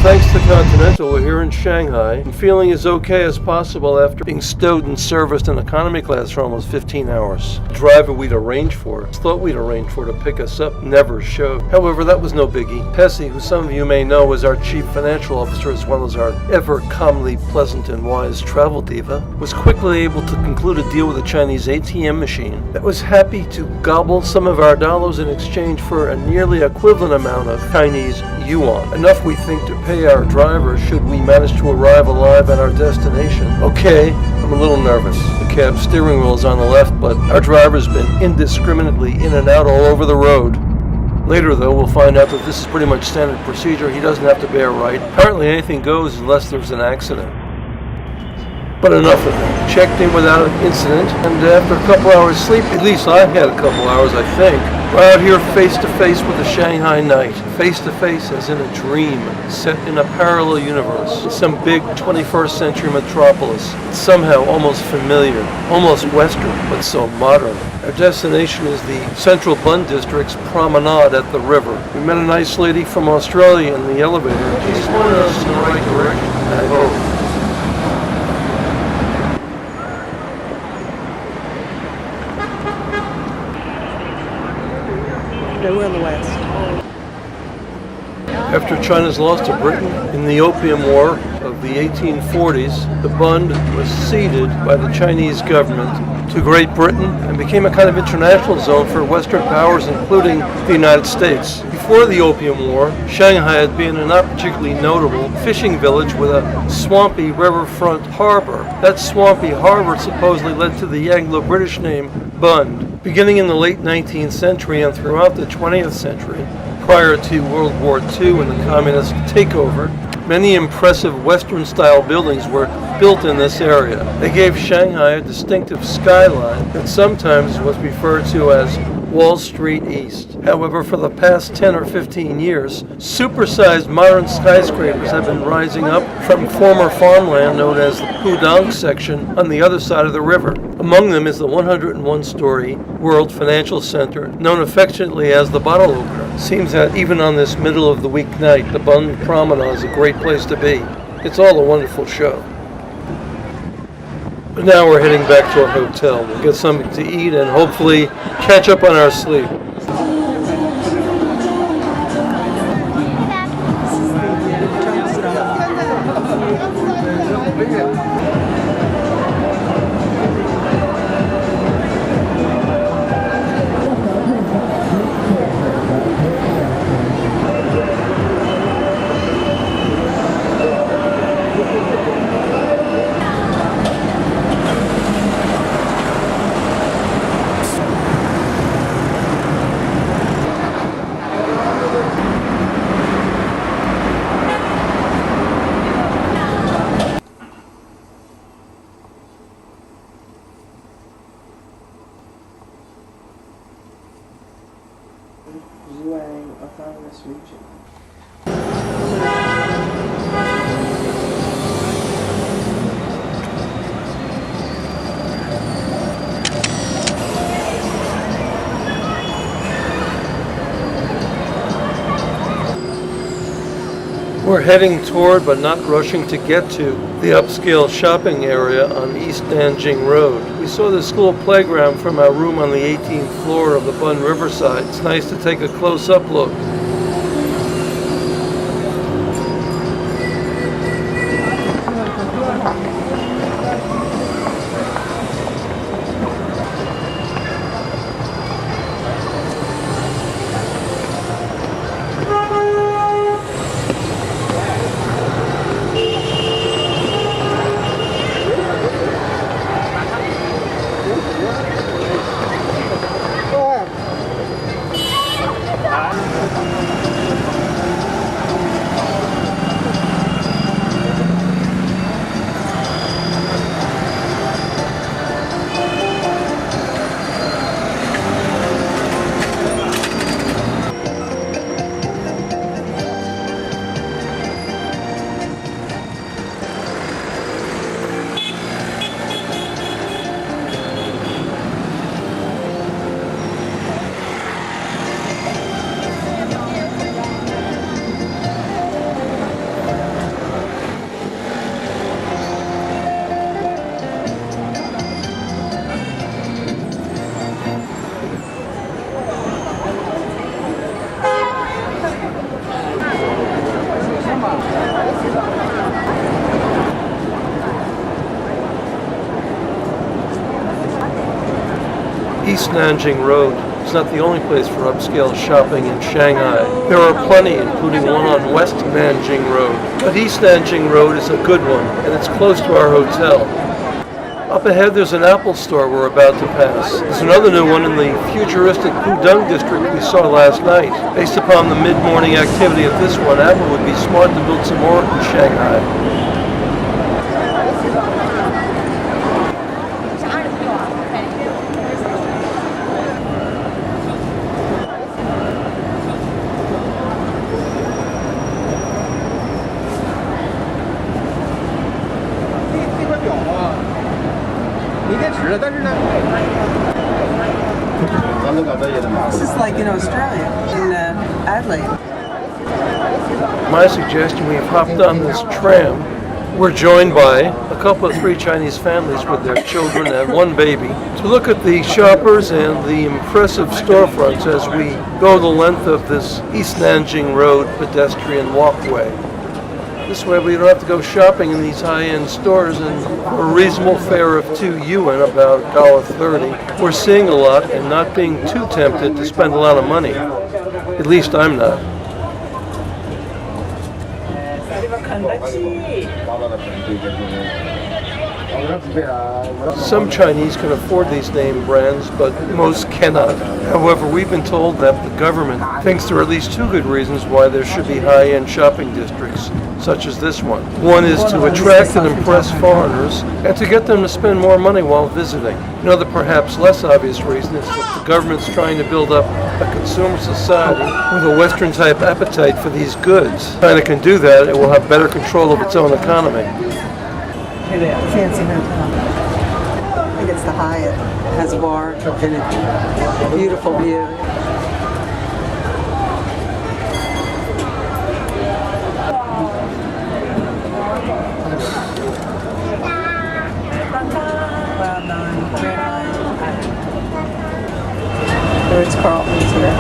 thanks to Continental, we're here in Shanghai and feeling as okay as possible after being stowed and serviced in economy class for almost 15 hours. The driver we'd arranged for, to pick us up, never showed. However, that was no biggie. Hessie, who some of you may know is our chief financial officer as well as our ever calmly pleasant and wise travel diva, was quickly able to conclude a deal with a Chinese ATM machine that was happy to gobble some of our dollars in exchange for a nearly equivalent amount of Chinese yuan. Enough, we think, to pay our driver should we manage to arrive alive at our destination. Okay, I'm a little nervous. The cab steering wheel is on the left, but our driver's been indiscriminately in and out all over the road. Later, though, we'll find out that this is pretty much standard procedure. He doesn't have to bear right. Apparently anything goes unless there's an accident. But enough of that. Checked in without an incident, and after a couple hours sleep, at least I had a couple hours, I think, we're out here face to face with the Shanghai night. Face to face as in a dream, set in a parallel universe. It's some big 21st century metropolis. It's somehow almost familiar, almost Western, but so modern. Our destination is the central Bund district's Promenade at the river. We met a nice lady from Australia in the elevator. She's pointed us in the right direction, I hope. We're in the West. After China's loss to Britain in the Opium War of the 1840s, the Bund was ceded by the Chinese government to Great Britain and became a kind of international zone for Western powers, including the United States. Before the Opium War, Shanghai had been a not particularly notable fishing village with a swampy riverfront harbor. That swampy harbor supposedly led to the Anglo-British name Bund. Beginning in the late 19th century and throughout the 20th century, prior to World War II and the communist takeover, many impressive Western-style buildings were built in this area. They gave Shanghai a distinctive skyline that sometimes was referred to as Wall Street East. However, for the past 10 or 15 years, supersized modern skyscrapers have been rising up from former farmland known as the Pudong section on the other side of the river. Among them is the 101-story World Financial Center, known affectionately as the Bottle Opener. Seems that even on this middle-of-the-week night, the Bund Promenade is a great place to be. It's all a wonderful show. But now we're heading back to our hotel. We'll get something to eat and hopefully catch up on our sleep. Autonomous region. We're heading toward, but not rushing to get to, the Upscale shopping area on East Nanjing Road. We saw the school playground from our room on the 18th floor of the Bund Riverside. It's nice to take a close-up look. East Nanjing Road is not the only place for upscale shopping in Shanghai. There are plenty, including one on West Nanjing Road. But East Nanjing Road is a good one, and it's close to our hotel. Up ahead, there's an Apple store we're about to pass. There's another new one in the futuristic Bund district we saw last night. Based upon the mid-morning activity of this one, Apple would be smart to build some more in Shanghai. This is like in Australia, in Adelaide. My suggestion, we've hopped on this tram. We're joined by a couple of 3 Chinese families with their children and 1 baby to look at the shoppers and the impressive storefronts as we go the length of this East Nanjing Road pedestrian walkway. This way we don't have to go shopping in these high-end stores, and for a reasonable fare of 2 yuan, about $1.30, we're seeing a lot and not being too tempted to spend a lot of money. At least I'm not. Some Chinese can afford these name brands, but most cannot. However, we've been told that the government thinks there are at least 2 good reasons why there should be high-end shopping districts, such as this one. One is to attract and impress foreigners, and to get them to spend more money while visiting. Another, perhaps less obvious reason is that the government's trying to build up a consumer society with a Western-type appetite for these goods. China can do that, it will have better control of its own economy. Fancy hotel. I think it's the Hyatt. It has a bar and a beautiful view. Well done. Very nice. There's Carlton's here.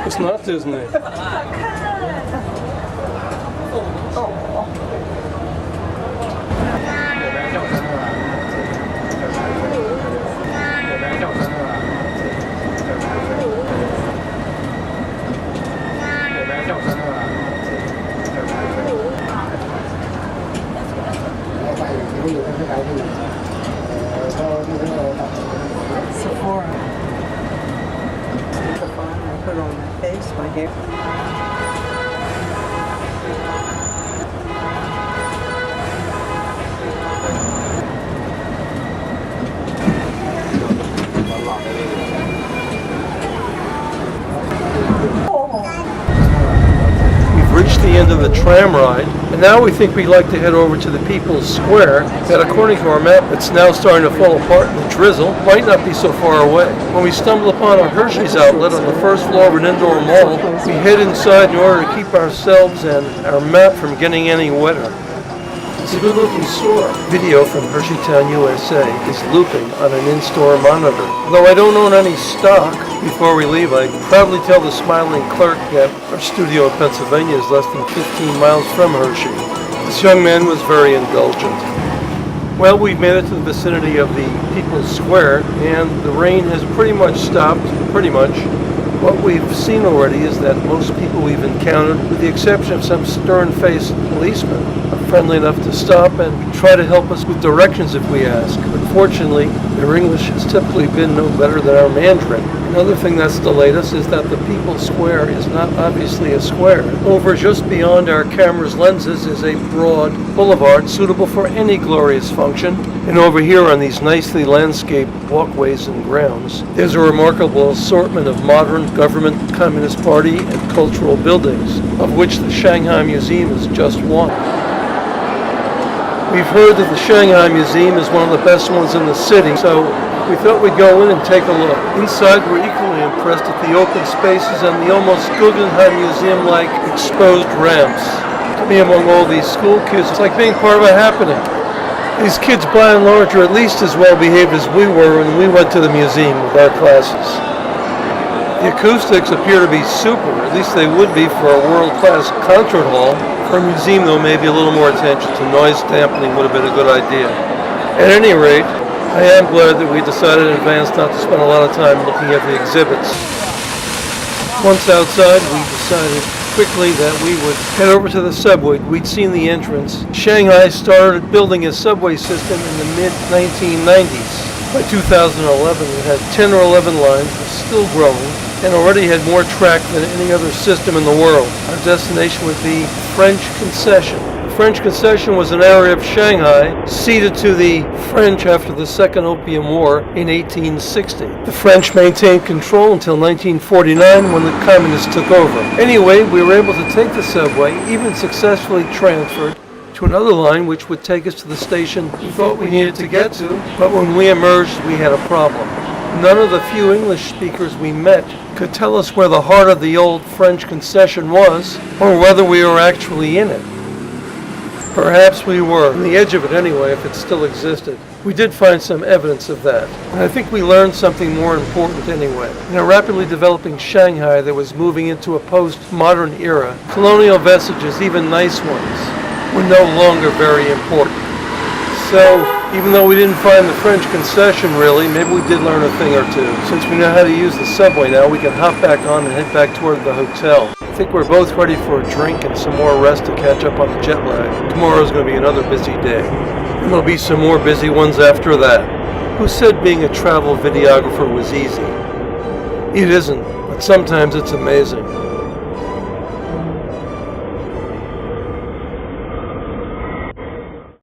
It's not Disney. Sephora. I put on my face, my hair. We've reached the end of the tram ride, and now we think we'd like to head over to the People's Square that, according to our map, it's now starting to fall apart in the drizzle, might not be so far away. When we stumble upon a Hershey's outlet on the first floor of an indoor mall, we head inside in order to keep ourselves and our map from getting any wetter. It's a good-looking store. Video from Hersheytown, USA is looping on an in-store monitor. Though I don't own any stock, before we leave, I proudly tell the smiling clerk that our studio in Pennsylvania is less than 15 miles from Hershey. This young man was very indulgent. Well, we've made it to the vicinity of the People's Square, and the rain has pretty much stopped, What we've seen already is that most people we've encountered, with the exception of some stern-faced policemen, are friendly enough to stop and try to help us with directions if we ask. Unfortunately, their English has typically been no better than our Mandarin. Another thing that's delayed us is that the People's Square is not obviously a square. Over just beyond our camera's lenses is a broad boulevard suitable for any glorious function. And over here on these nicely landscaped walkways and grounds, there's a remarkable assortment of modern government, Communist Party, and cultural buildings, of which the Shanghai Museum is just one. We've heard that the Shanghai Museum is one of the best ones in the city, so we thought we'd go in and take a look. Inside, we're equally impressed at the open spaces and the almost Guggenheim Museum-like exposed ramps. To me, among all these school kids, it's like being part of a happening. These kids, by and large, are at least as well behaved as we were when we went to the museum with our classes. The acoustics appear to be super, at least they would be for a world-class concert hall. For a museum, though, maybe a little more attention to noise dampening would have been a good idea. At any rate, I am glad that we decided in advance not to spend a lot of time looking at the exhibits. Once outside, we decided quickly that we would head over to the subway. We'd seen the entrance. Shanghai started building a subway system in the mid-1990s. By 2011, it had 10 or 11 lines, was still growing, and already had more track than any other system in the world. Our destination would be French Concession. The French Concession was an area of Shanghai ceded to the French after the Second Opium War in 1860. The French maintained control until 1949 when the Communists took over. Anyway, we were able to take the subway, even successfully transferred to another line which would take us to the station we thought we needed to get to, but when we emerged, we had a problem. None of the few English speakers we met could tell us where the heart of the old French Concession was, or whether we were actually in it. Perhaps we were, on the edge of it anyway, if it still existed. We did find some evidence of that, and I think we learned something more important anyway. In a rapidly developing Shanghai that was moving into a post-modern era, colonial vestiges, even nice ones, were no longer very important. So, even though we didn't find the French Concession really, maybe we did learn a thing or two. Since we know how to use the subway now, we can hop back on and head back toward the hotel. I think we're both ready for a drink and some more rest to catch up on the jet lag. Tomorrow's going to be another busy day. And there'll be some more busy ones after that. Who said being a travel videographer was easy? It isn't, but sometimes it's amazing.